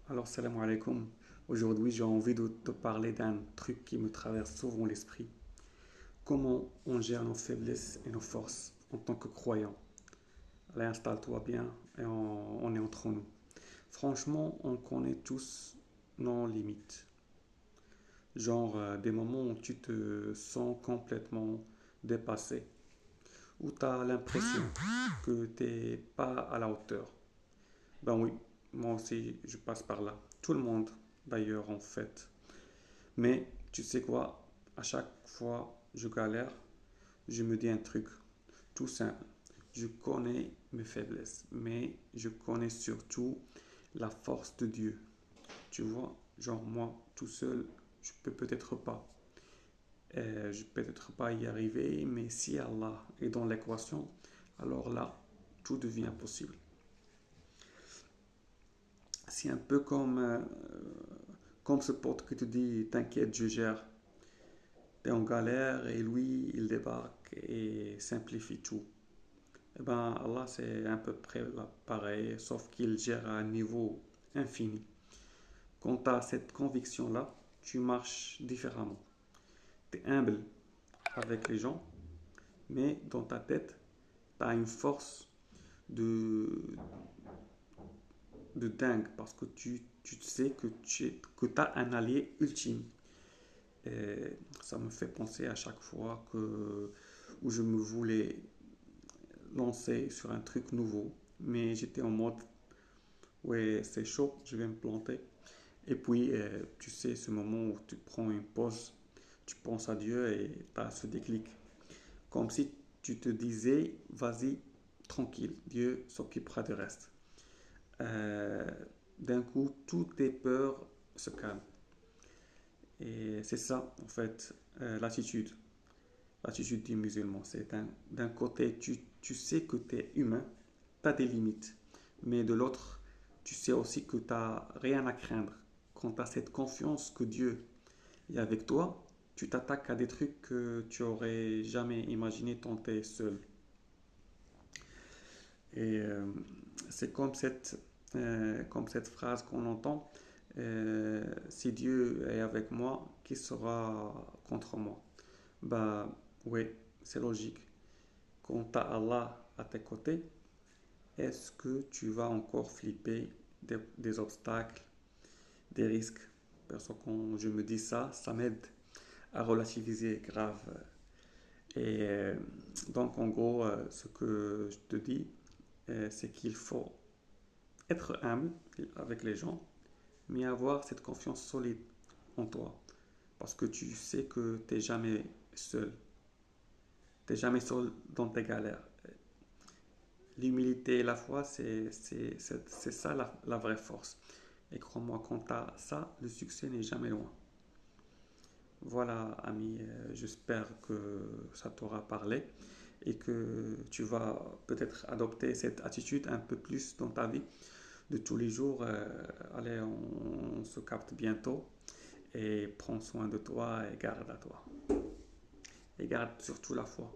Alors, salam alaikum. Aujourd'hui, j'ai envie de te parler d'un truc qui me traverse souvent l'esprit. Comment on gère nos faiblesses et nos forces en tant que croyants. Allez, installe-toi bien et on est entre nous. Franchement, on connaît tous nos limites. Genre des moments où tu te sens complètement dépassé, où tu as l'impression que tu n'es pas à la hauteur. Ben oui, moi aussi, je passe par là. Tout le monde, d'ailleurs, en fait. Mais tu sais quoi, à chaque fois je galère, je me dis un truc tout simple. Je connais mes faiblesses, mais je connais surtout la force de Dieu. Tu vois, genre moi tout seul, je peux peut-être pas. Je peux peut-être pas y arriver, mais si Allah est dans l'équation, alors là, tout devient possible. C'est un peu comme ce pote qui te dit, t'inquiète, je gère. T'es en galère et lui, il débarque et simplifie tout. Eh ben, Allah, c'est à peu près pareil, sauf qu'il gère à un niveau infini. Quand tu as cette conviction-là, tu marches différemment. Tu es humble avec les gens, mais dans ta tête, tu as une force de, de dingue parce que tu sais que tu as un allié ultime. Et ça me fait penser à chaque fois où je me voulais lancer sur un truc nouveau, mais j'étais en mode ouais, c'est chaud, je vais me planter. Et puis, tu sais, ce moment où tu prends une pause, tu penses à Dieu et tu as ce déclic. Comme si tu te disais, vas-y, tranquille, Dieu s'occupera du reste. Euh, D'un coup, toutes tes peurs se calment. Et c'est ça, en fait, l'attitude. L'attitude du musulman. C'est d'un côté, tu sais que tu es humain, tu as des limites. Mais de l'autre, tu sais aussi que tu n'as rien à craindre. Quand tu as cette confiance que Dieu est avec toi, tu t'attaques à des trucs que tu aurais jamais imaginé tenter seul. Et c'est comme cette phrase qu'on entend, si Dieu est avec moi, qui sera contre moi? Bah oui, c'est logique. Quand tu as Allah à tes côtés, est-ce que tu vas encore flipper des obstacles, des risques? Parce que quand je me dis ça, ça m'aide à relativiser grave. Et donc en gros, ce que je te dis, c'est qu'il faut être humble avec les gens, mais avoir cette confiance solide en toi. Parce que tu sais que tu n'es jamais seul. Tu n'es jamais seul dans tes galères. L'humilité et la foi, c'est ça la vraie force. Et crois-moi, quand tu as ça, le succès n'est jamais loin. Voilà, ami, j'espère que ça t'aura parlé et que tu vas peut-être adopter cette attitude un peu plus dans ta vie de tous les jours. Allez, on se capte bientôt et prends soin de toi et garde à toi. Et garde surtout la foi.